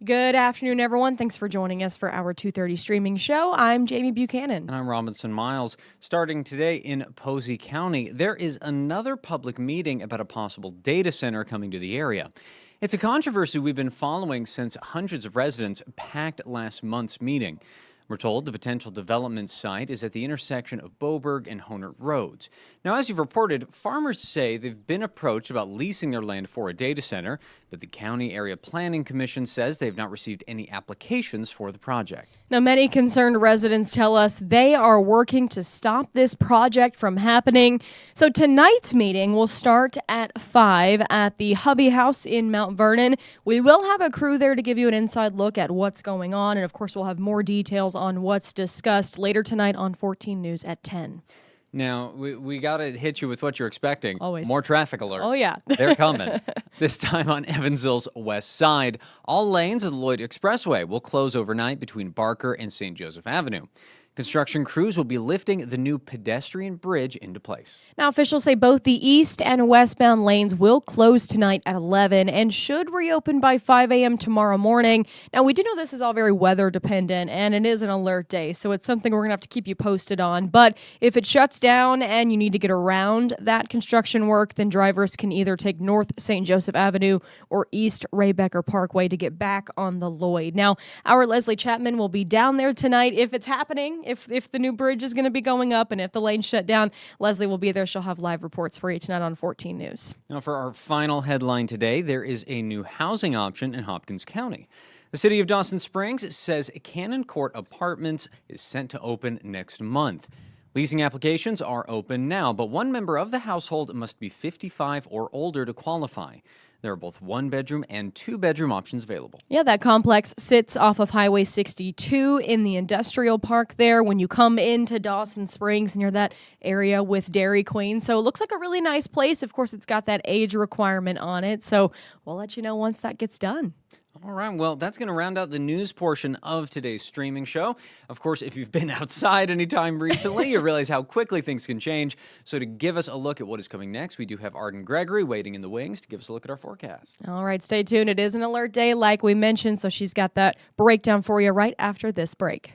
Good afternoon, everyone. Thanks for joining us for our 2:30 streaming show. I'm Jamie Buchanan. And I'm Robinson Miles. Starting today in Posey County, there is another public meeting about a possible data center coming to the area. It's a controversy we've been following since hundreds of residents packed last month's meeting. We're told the potential development site is at the intersection of Boberg and Honert Roads. Now, as you've reported, farmers say they've been approached about leasing their land for a data center, but the County Area Planning Commission says they've not received any applications for the project. Now, many concerned residents tell us they are working to stop this project from happening. So tonight's meeting will start at 5 at the Hubby House in Mount Vernon. We will have a crew there to give you an inside look at what's going on, and of course we'll have more details on what's discussed later tonight on 14 News at 10. Now, we got to hit you with what you're expecting. Always. More traffic alerts. Oh, yeah. They're coming. This time on Evansville's west side. All lanes of the Lloyd Expressway will close overnight between Barker and St. Joseph Avenue. Construction crews will be lifting the new pedestrian bridge into place. Now, officials say both the east and westbound lanes will close tonight at 11 and should reopen by 5 a.m. tomorrow morning. Now, we do know this is all very weather dependent, and it is an alert day, so it's something we're going to have to keep you posted on. But if it shuts down and you need to get around that construction work, then drivers can either take North St. Joseph Avenue or East Ray Becker Parkway to get back on the Lloyd. Now, our Leslie Chapman will be down there tonight if it's happening. If the new bridge is going to be going up and if the lane's shut down, Leslie will be there. She'll have live reports for you tonight on 14 News. Now, for our final headline today, there is a new housing option in Hopkins County. The city of Dawson Springs says Cannon Court Apartments is set to open next month. Leasing applications are open now, but one member of the household must be 55 or older to qualify. There are both one-bedroom and two-bedroom options available. Yeah, that complex sits off of Highway 62 in the industrial park there when you come into Dawson Springs near that area with Dairy Queen. So it looks like a really nice place. Of course, it's got that age requirement on it. So we'll let you know once that gets done. All right, well, that's going to round out the news portion of today's streaming show. Of course, if you've been outside anytime recently, you realize how quickly things can change. So to give us a look at what is coming next, we do have Arden Gregory waiting in the wings to give us a look at our forecast. All right, stay tuned. It is an alert day like we mentioned, so she's got that breakdown for you right after this break.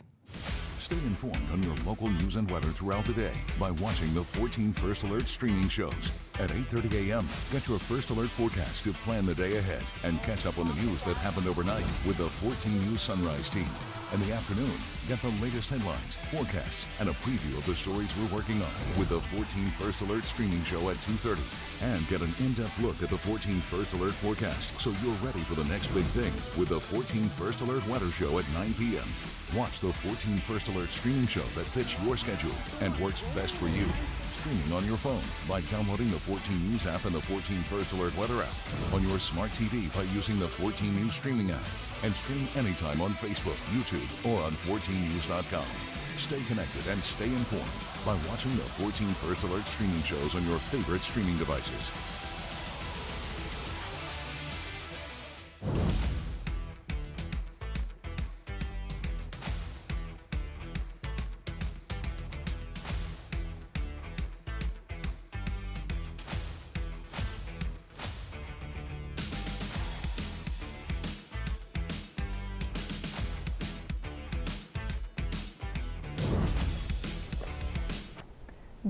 Stay informed on your local news and weather throughout the day by watching the 14 First Alert streaming shows. At 8:30 a.m., get your First Alert forecast to plan the day ahead and catch up on the news that happened overnight with the 14 News Sunrise team. In the afternoon, get the latest headlines, forecasts, and a preview of the stories we're working on with the 14 First Alert streaming show at 2:30. And get an in-depth look at the 14 First Alert forecast so you're ready for the next big thing with the 14 First Alert weather show at 9 p.m. Watch the 14 First Alert streaming show that fits your schedule and works best for you. Streaming on your phone by downloading the 14 News app and the 14 First Alert weather app. On your smart TV by using the 14 News streaming app. And stream anytime on Facebook, YouTube, or on 14news.com. Stay connected and stay informed by watching the 14 First Alert streaming shows on your favorite streaming devices.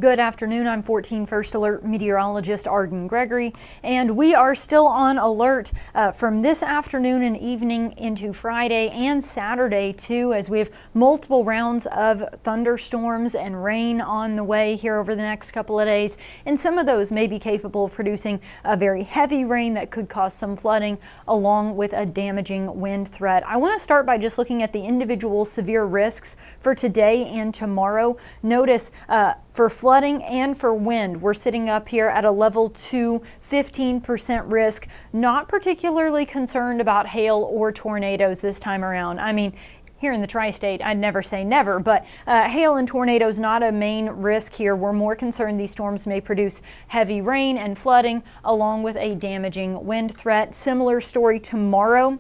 Good afternoon. I'm 14 First Alert meteorologist Arden Gregory, and we are still on alert from this afternoon and evening into Friday and Saturday too, as we have multiple rounds of thunderstorms and rain on the way here over the next couple of days, and some of those may be capable of producing a very heavy rain that could cause some flooding along with a damaging wind threat. I want to start by just looking at the individual severe risks for today and tomorrow. Notice for flooding and for wind, we're sitting up here at a level 2, 15% risk. Not particularly concerned about hail or tornadoes this time around. I mean, here in the tri-state, I'd never say never, but hail and tornadoes not a main risk here. We're more concerned these storms may produce heavy rain and flooding along with a damaging wind threat. Similar story tomorrow.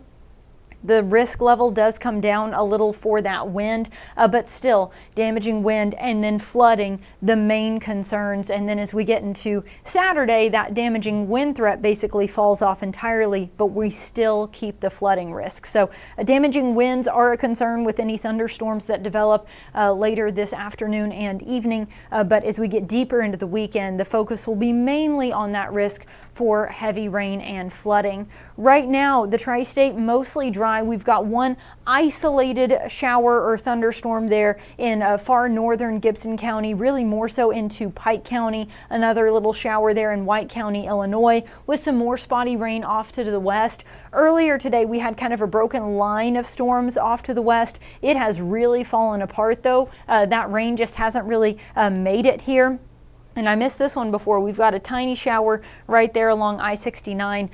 The risk level does come down a little for that wind, but still damaging wind and then flooding, the main concerns. And then as we get into Saturday, that damaging wind threat basically falls off entirely, but we still keep the flooding risk. So damaging winds are a concern with any thunderstorms that develop later this afternoon and evening. But as we get deeper into the weekend, the focus will be mainly on that risk for heavy rain and flooding. Right now, the tri-state mostly dry. We've got one isolated shower or thunderstorm there in far northern Gibson County, really more so into Pike County. Another little shower there in White County, Illinois, with some more spotty rain off to the west. Earlier today, we had kind of a broken line of storms off to the west. It has really fallen apart though. That rain just hasn't really made it here. And I missed this one before. We've got a tiny shower right there along I-69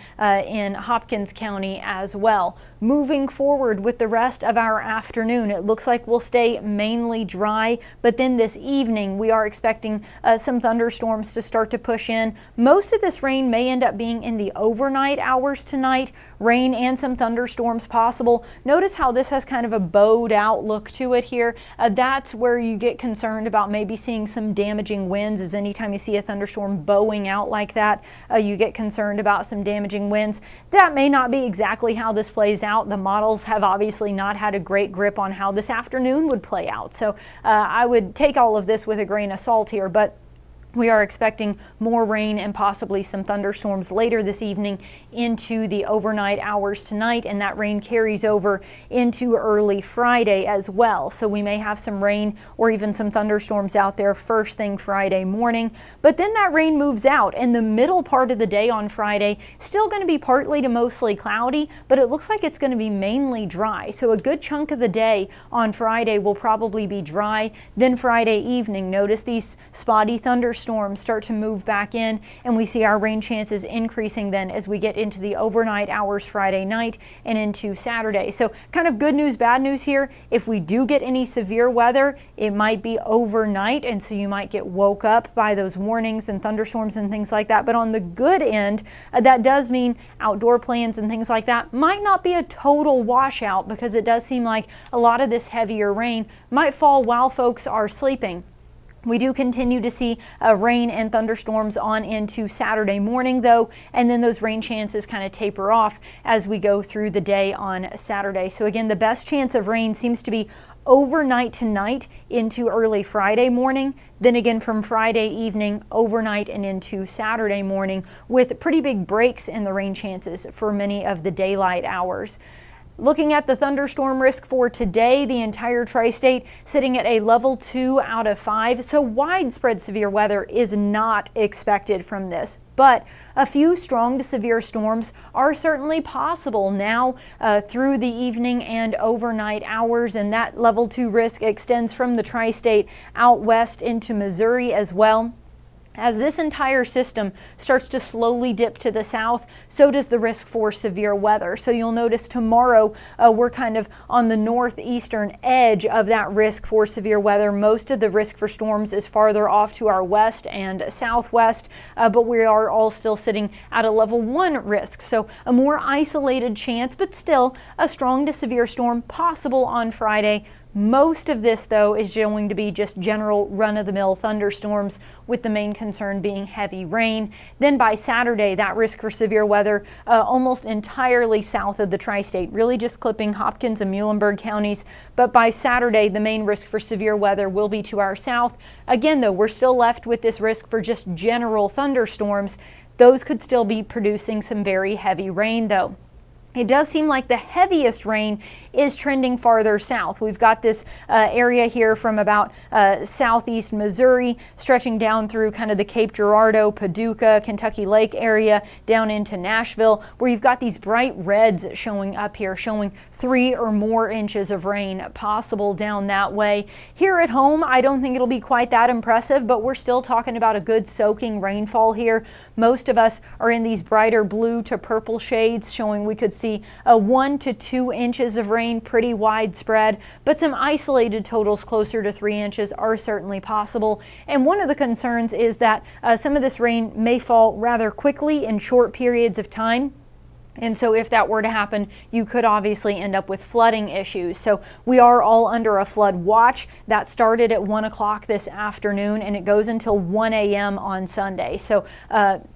in Hopkins County as well. Moving forward with the rest of our afternoon, it looks like we'll stay mainly dry, but then this evening we are expecting some thunderstorms to start to push in. Most of this rain may end up being in the overnight hours tonight. Rain and some thunderstorms possible. Notice how this has kind of a bowed out look to it here. That's where you get concerned about maybe seeing some damaging winds. As anytime you see a thunderstorm bowing out like that, you get concerned about some damaging winds. That may not be exactly how this plays out. The models have obviously not had a great grip on how this afternoon would play out. So I would take all of this with a grain of salt here, but we are expecting more rain and possibly some thunderstorms later this evening into the overnight hours tonight, and that rain carries over into early Friday as well. So we may have some rain or even some thunderstorms out there first thing Friday morning, but then that rain moves out, and the middle part of the day on Friday still going to be partly to mostly cloudy, but it looks like it's going to be mainly dry. So a good chunk of the day on Friday will probably be dry. Then Friday evening, notice these spotty thunderstorms start to move back in, and we see our rain chances increasing then as we get into the overnight hours Friday night and into Saturday. So kind of good news, bad news here. If we do get any severe weather, it might be overnight, and so you might get woke up by those warnings and thunderstorms and things like that. But on the good end, that does mean outdoor plans and things like that might not be a total washout, because it does seem like a lot of this heavier rain might fall while folks are sleeping. We do continue to see rain and thunderstorms on into Saturday morning though, and then those rain chances kind of taper off as we go through the day on Saturday. So again, the best chance of rain seems to be overnight tonight into early Friday morning, then again from Friday evening, overnight, and into Saturday morning, with pretty big breaks in the rain chances for many of the daylight hours. Looking at the thunderstorm risk for today, the entire tri-state sitting at a level 2 out of 5. So widespread severe weather is not expected from this, but a few strong to severe storms are certainly possible now through the evening and overnight hours, and that level 2 risk extends from the tri-state out west into Missouri as well. As this entire system starts to slowly dip to the south, so does the risk for severe weather. So you'll notice tomorrow we're kind of on the northeastern edge of that risk for severe weather. Most of the risk for storms is farther off to our west and southwest, but we are all still sitting at a level 1 risk. So a more isolated chance, but still a strong to severe storm possible on Friday. Most of this, though, is going to be just general run-of-the-mill thunderstorms, with the main concern being heavy rain. Then by Saturday, that risk for severe weather almost entirely south of the tri-state, really just clipping Hopkins and Muhlenberg counties. But by Saturday, the main risk for severe weather will be to our south. Again, though, we're still left with this risk for just general thunderstorms. Those could still be producing some very heavy rain, though. It does seem like the heaviest rain is trending farther south. We've got this area here from about southeast Missouri, stretching down through kind of the Cape Girardeau, Paducah, Kentucky Lake area, down into Nashville, where you've got these bright reds showing up here, showing 3 or more inches of rain possible down that way. Here at home, I don't think it'll be quite that impressive, but we're still talking about a good soaking rainfall here. Most of us are in these brighter blue to purple shades, showing we could see 1 to 2 inches of rain, pretty widespread, but some isolated totals closer to 3 inches are certainly possible. And one of the concerns is that some of this rain may fall rather quickly in short periods of time. And so if that were to happen, you could obviously end up with flooding issues. So we are all under a flood watch. That started at 1 o'clock this afternoon and it goes until 1 a.m. on Sunday. So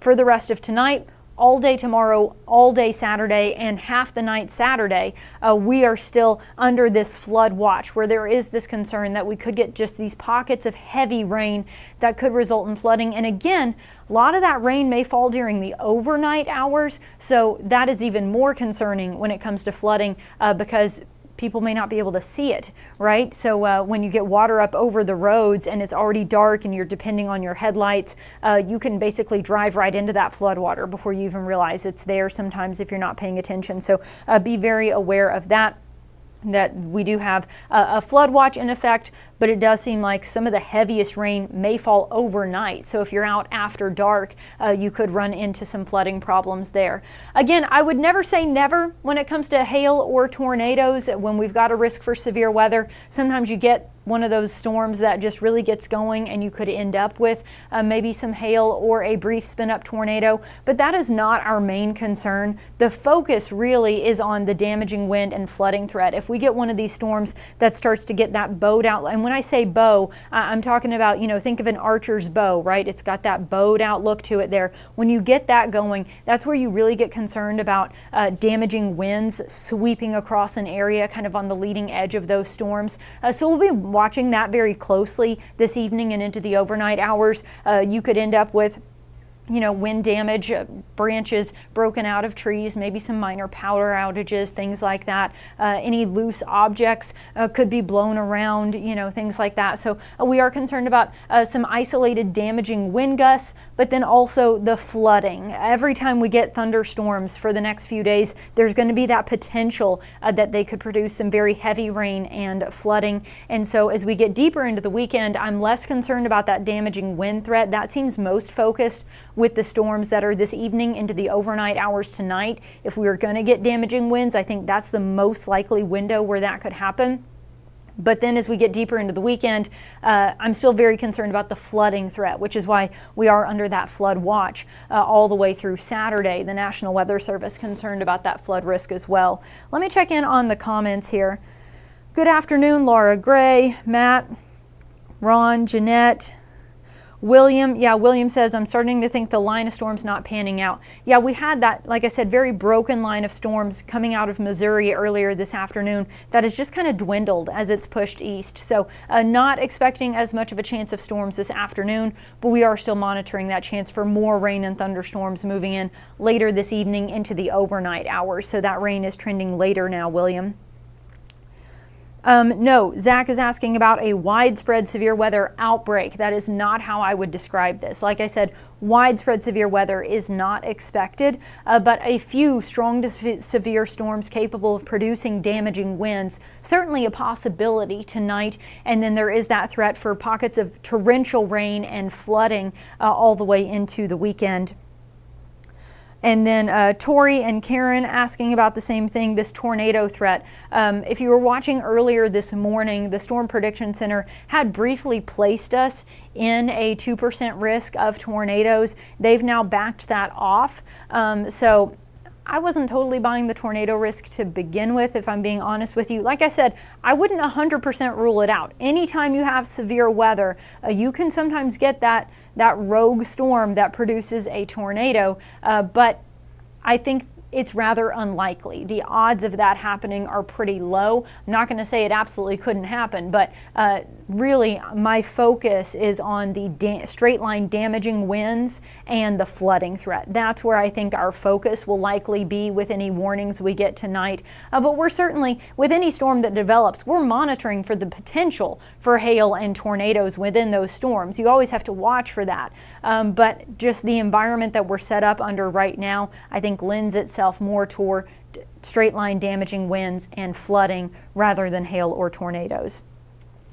for the rest of tonight, all day tomorrow, all day Saturday, and half the night Saturday, we are still under this flood watch where there is this concern that we could get just these pockets of heavy rain that could result in flooding. And again, a lot of that rain may fall during the overnight hours, so that is even more concerning when it comes to flooding because people may not be able to see it, right? So when you get water up over the roads and it's already dark and you're depending on your headlights, you can basically drive right into that flood water before you even realize it's there sometimes if you're not paying attention. So be very aware of that we do have a flood watch in effect, but it does seem like some of the heaviest rain may fall overnight. So if you're out after dark, you could run into some flooding problems there. Again, I would never say never when it comes to hail or tornadoes. When we've got a risk for severe weather, sometimes you get one of those storms that just really gets going and you could end up with maybe some hail or a brief spin up tornado, but that is not our main concern. The focus really is on the damaging wind and flooding threat. If we get one of these storms that starts to get that bowed out, and when I say bow, I'm talking about, think of an archer's bow, right? It's got that bowed out look to it there. When you get that going, that's where you really get concerned about damaging winds sweeping across an area kind of on the leading edge of those storms. So we'll be watching that very closely this evening and into the overnight hours. You could end up with wind damage, branches broken out of trees, maybe some minor power outages, things like that. Any loose objects could be blown around, things like that. So we are concerned about some isolated damaging wind gusts, but then also the flooding. Every time we get thunderstorms for the next few days, there's going to be that potential that they could produce some very heavy rain and flooding. And so as we get deeper into the weekend, I'm less concerned about that damaging wind threat. That seems most focused with the storms that are this evening into the overnight hours tonight. If we were going to get damaging winds, I think that's the most likely window where that could happen. But then as we get deeper into the weekend, I'm still very concerned about the flooding threat, which is why we are under that flood watch all the way through Saturday. The National Weather Service concerned about that flood risk as well. Let me check in on the comments here. Good afternoon, Laura Gray, Matt, Ron, Jeanette, William. Yeah, William says, I'm starting to think the line of storms not panning out. Yeah, we had that, like I said, very broken line of storms coming out of Missouri earlier this afternoon that has just kind of dwindled as it's pushed east. So not expecting as much of a chance of storms this afternoon, but we are still monitoring that chance for more rain and thunderstorms moving in later this evening into the overnight hours. So that rain is trending later now, William. No, Zach is asking about a widespread severe weather outbreak. That is not how I would describe this. Like I said, widespread severe weather is not expected, but a few strong to severe storms capable of producing damaging winds, certainly a possibility tonight. And then there is that threat for pockets of torrential rain and flooding all the way into the weekend. And then Tori and Karen asking about the same thing, this tornado threat. If you were watching earlier this morning, the Storm Prediction Center had briefly placed us in a 2% risk of tornadoes. They've now backed that off. So I wasn't totally buying the tornado risk to begin with, if I'm being honest with you. Like I said, I wouldn't 100% rule it out. Anytime you have severe weather, you can sometimes get that rogue storm that produces a tornado, but I think it's rather unlikely. The odds of that happening are pretty low. I'm not going to say it absolutely couldn't happen, but really my focus is on the straight line damaging winds and the flooding threat. That's where I think our focus will likely be with any warnings we get tonight. But we're certainly, with any storm that develops, we're monitoring for the potential for hail and tornadoes within those storms. You always have to watch for that. But just the environment that we're set up under right now, I think lends itself more toward straight line damaging winds and flooding rather than hail or tornadoes.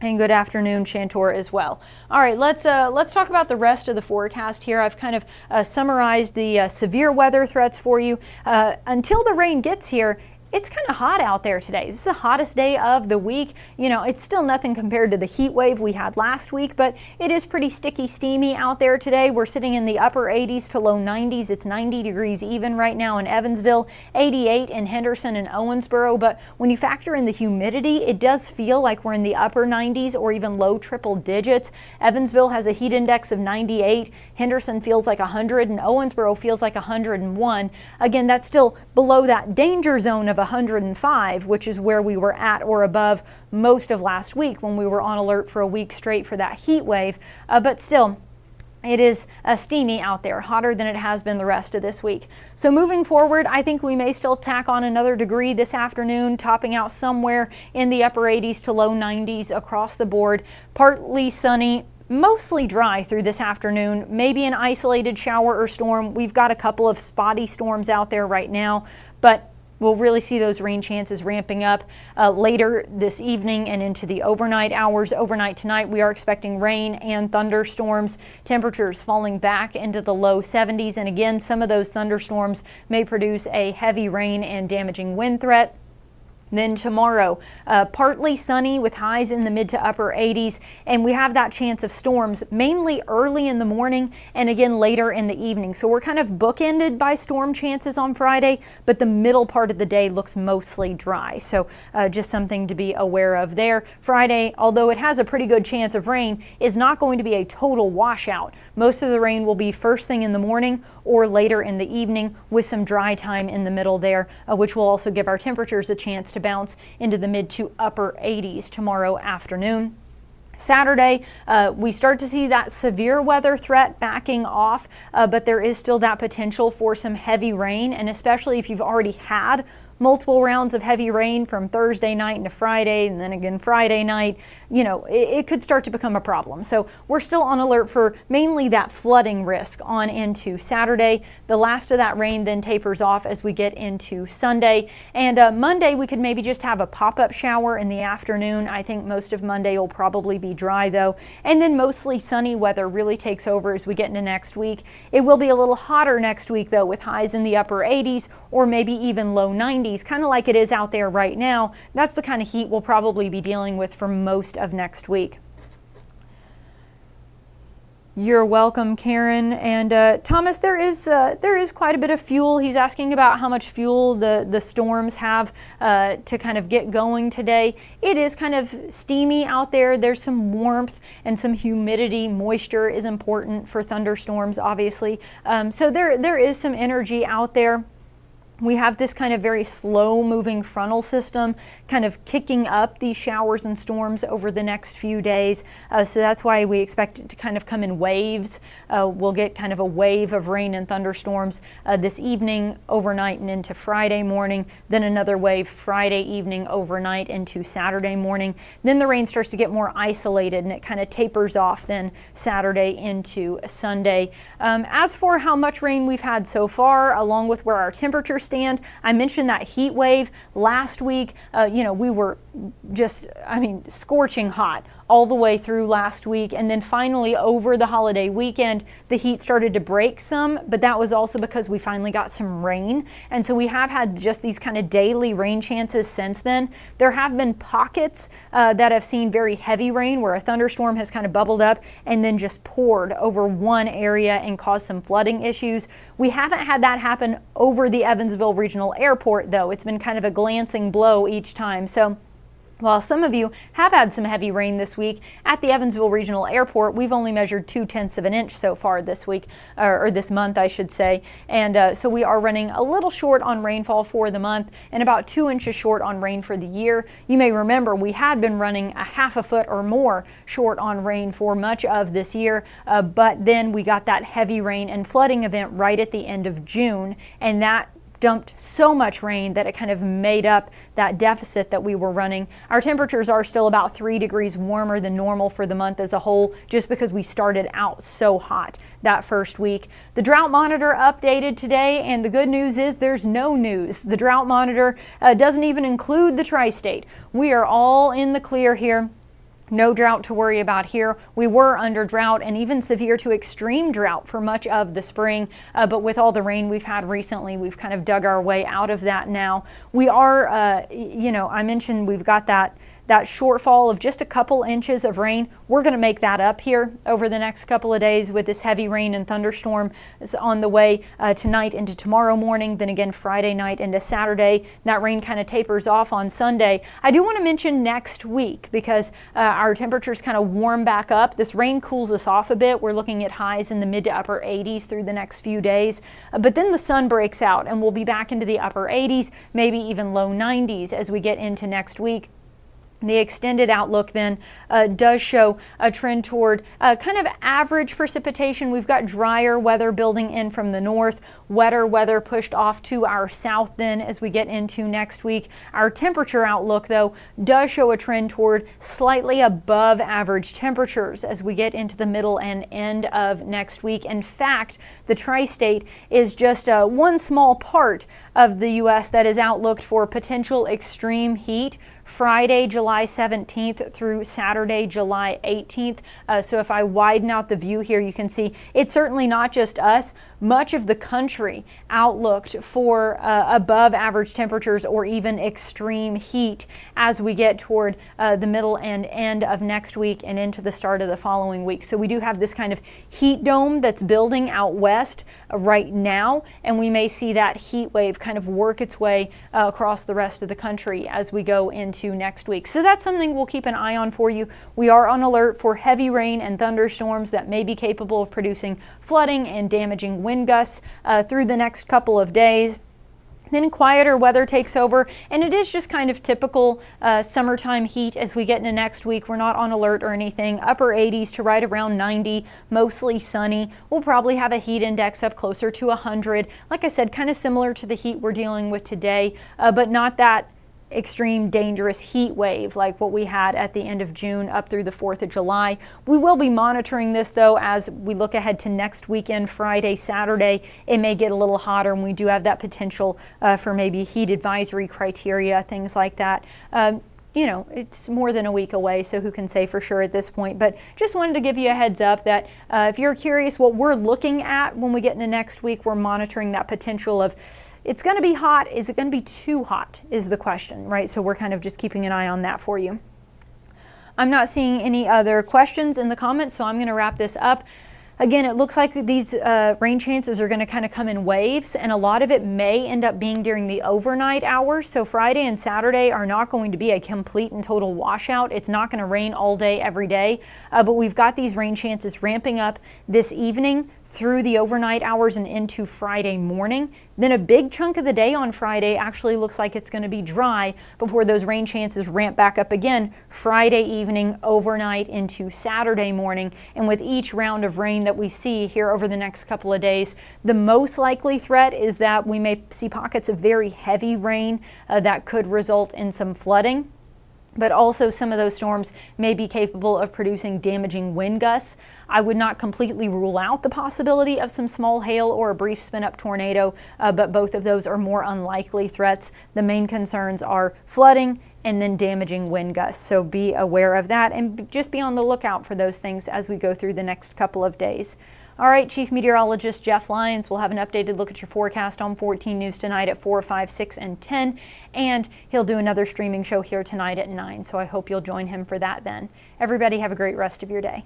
And good afternoon, Chantor, as well. All right, let's talk about the rest of the forecast here. I've kind of summarized the severe weather threats for you. Until the rain gets here, it's kind of hot out there today. This is the hottest day of the week. You know, it's still nothing compared to the heat wave we had last week, but it is pretty sticky, steamy out there today. We're sitting in the upper 80s to low 90s. It's 90 degrees even right now in Evansville, 88 in Henderson and Owensboro. But when you factor in the humidity, it does feel like we're in the upper 90s or even low triple digits. Evansville has a heat index of 98. Henderson feels like 100 and Owensboro feels like 101. Again, that's still below that danger zone of 105, which is where we were at or above most of last week when we were on alert for a week straight for that heat wave. But still, it is steamy out there, hotter than it has been the rest of this week. So moving forward, I think we may still tack on another degree this afternoon, topping out somewhere in the upper 80s to low 90s across the board. Partly sunny, mostly dry through this afternoon, maybe an isolated shower or storm. We've got a couple of spotty storms out there right now, but we'll really see those rain chances ramping up later this evening and into the overnight hours. Overnight tonight, we are expecting rain and thunderstorms, temperatures falling back into the low 70s. And again, some of those thunderstorms may produce a heavy rain and damaging wind threat. Then tomorrow, partly sunny with highs in the mid to upper 80s, and we have that chance of storms mainly early in the morning and again later in the evening. So we're kind of bookended by storm chances on Friday, but the middle part of the day looks mostly dry. So just something to be aware of there. Friday, although it has a pretty good chance of rain, is not going to be a total washout. Most of the rain will be first thing in the morning or later in the evening with some dry time in the middle there, which will also give our temperatures a chance to bounce into the mid to upper 80s tomorrow afternoon. Saturday, we start to see that severe weather threat backing off, but there is still that potential for some heavy rain, and especially if you've already had multiple rounds of heavy rain from Thursday night into Friday and then again Friday night, you know, it could start to become a problem. So we're still on alert for mainly that flooding risk on into Saturday. The last of that rain then tapers off as we get into Sunday. And Monday, we could maybe just have a pop-up shower in the afternoon. I think most of Monday will probably be dry though. And then mostly sunny weather really takes over as we get into next week. It will be a little hotter next week though, with highs in the upper 80s or maybe even low 90s. Kind of like it is out there right now. That's the kind of heat we'll probably be dealing with for most of next week. You're welcome, Karen. And Thomas, there is quite a bit of fuel. He's asking about how much fuel the storms have to kind of get going today. It is kind of steamy out there. There's some warmth and some humidity. Moisture is important for thunderstorms, obviously. So there is some energy out there. We have this kind of very slow moving frontal system kind of kicking up these showers and storms over the next few days. So that's why we expect it to kind of come in waves. We'll get kind of a wave of rain and thunderstorms this evening, overnight, and into Friday morning. Then another wave Friday evening, overnight, into Saturday morning. Then the rain starts to get more isolated and it kind of tapers off then Saturday into Sunday. As for how much rain we've had so far, along with where our temperatures stand, I mentioned that heat wave last week. You know, we were just, scorching hot all the way through last week, and then finally over the holiday weekend the heat started to break some, but that was also because we finally got some rain, and so we have had just these kind of daily rain chances since then. There have been pockets that have seen very heavy rain where a thunderstorm has kind of bubbled up and then just poured over one area and caused some flooding issues. We haven't had that happen over the Evansville Regional Airport though. It's been kind of a glancing blow each time. So while some of you have had some heavy rain this week, at the Evansville Regional Airport, we've only measured 0.2 of an inch so far this week, or this month, I should say. And so we are running a little short on rainfall for the month and about 2 inches short on rain for the year. You may remember we had been running a half a foot or more short on rain for much of this year, but then we got that heavy rain and flooding event right at the end of June, and that dumped so much rain that it kind of made up that deficit that we were running. Our temperatures are still about 3 degrees warmer than normal for the month as a whole, just because we started out so hot that first week. The drought monitor updated today, and the good news is there's no news. The drought monitor doesn't even include the tri-state. We are all in the clear here. No drought to worry about here. We were under drought and even severe to extreme drought for much of the spring, but with all the rain we've had recently, we've kind of dug our way out of that now. We are, I mentioned we've got that shortfall of just a couple inches of rain. We're going to make that up here over the next couple of days with this heavy rain and thunderstorm on the way tonight into tomorrow morning, then again Friday night into Saturday. That rain kind of tapers off on Sunday. I do want to mention next week because our temperatures kind of warm back up. This rain cools us off a bit. We're looking at highs in the mid to upper 80s through the next few days, but then the sun breaks out and we'll be back into the upper 80s, maybe even low 90s as we get into next week. The extended outlook then does show a trend toward kind of average precipitation. We've got drier weather building in from the north, wetter weather pushed off to our south then as we get into next week. Our temperature outlook, though, does show a trend toward slightly above average temperatures as we get into the middle and end of next week. In fact, the tri-state is just one small part of the U.S. that is outlooked for potential extreme heat Friday, July 17th through Saturday, July 18th. So if I widen out the view here, you can see it's certainly not just us. Much of the country outlooked for above average temperatures or even extreme heat as we get toward the middle and end of next week and into the start of the following week. So we do have this kind of heat dome that's building out west right now, and we may see that heat wave kind of work its way across the rest of the country as we go into next week. So that's something we'll keep an eye on for you. We are on alert for heavy rain and thunderstorms that may be capable of producing flooding and damaging wind gusts through the next couple of days. Then quieter weather takes over, and it is just kind of typical summertime heat as we get into next week. We're not on alert or anything. Upper 80s to right around 90, mostly sunny. We'll probably have a heat index up closer to 100. Like I said, kind of similar to the heat we're dealing with today, but not that extreme dangerous heat wave like what we had at the end of June up through the 4th of July. We will be monitoring this though as we look ahead to next weekend, Friday, Saturday. It may get a little hotter and we do have that potential for maybe heat advisory criteria, things like that. It's more than a week away, so who can say for sure at this point, but just wanted to give you a heads up that if you're curious what we're looking at when we get into next week, we're monitoring that potential of it's going to be hot. Is it going to be too hot is the question, right? So we're kind of just keeping an eye on that for you. I'm not seeing any other questions in the comments, so I'm going to wrap this up. Again, it looks like these rain chances are going to kind of come in waves, and a lot of it may end up being during the overnight hours. So Friday and Saturday are not going to be a complete and total washout. It's not going to rain all day, every day, but we've got these rain chances ramping up this evening through the overnight hours and into Friday morning. Then a big chunk of the day on Friday actually looks like it's going to be dry before those rain chances ramp back up again Friday evening, overnight into Saturday morning. And with each round of rain that we see here over the next couple of days, the most likely threat is that we may see pockets of very heavy rain that could result in some flooding. But also some of those storms may be capable of producing damaging wind gusts. I would not completely rule out the possibility of some small hail or a brief spin-up tornado, but both of those are more unlikely threats. The main concerns are flooding and then damaging wind gusts. So be aware of that and just be on the lookout for those things as we go through the next couple of days. All right, Chief Meteorologist Jeff Lyons will have an updated look at your forecast on 14 News tonight at 4, 5, 6, and 10. And he'll do another streaming show here tonight at 9. So I hope you'll join him for that then. Everybody have a great rest of your day.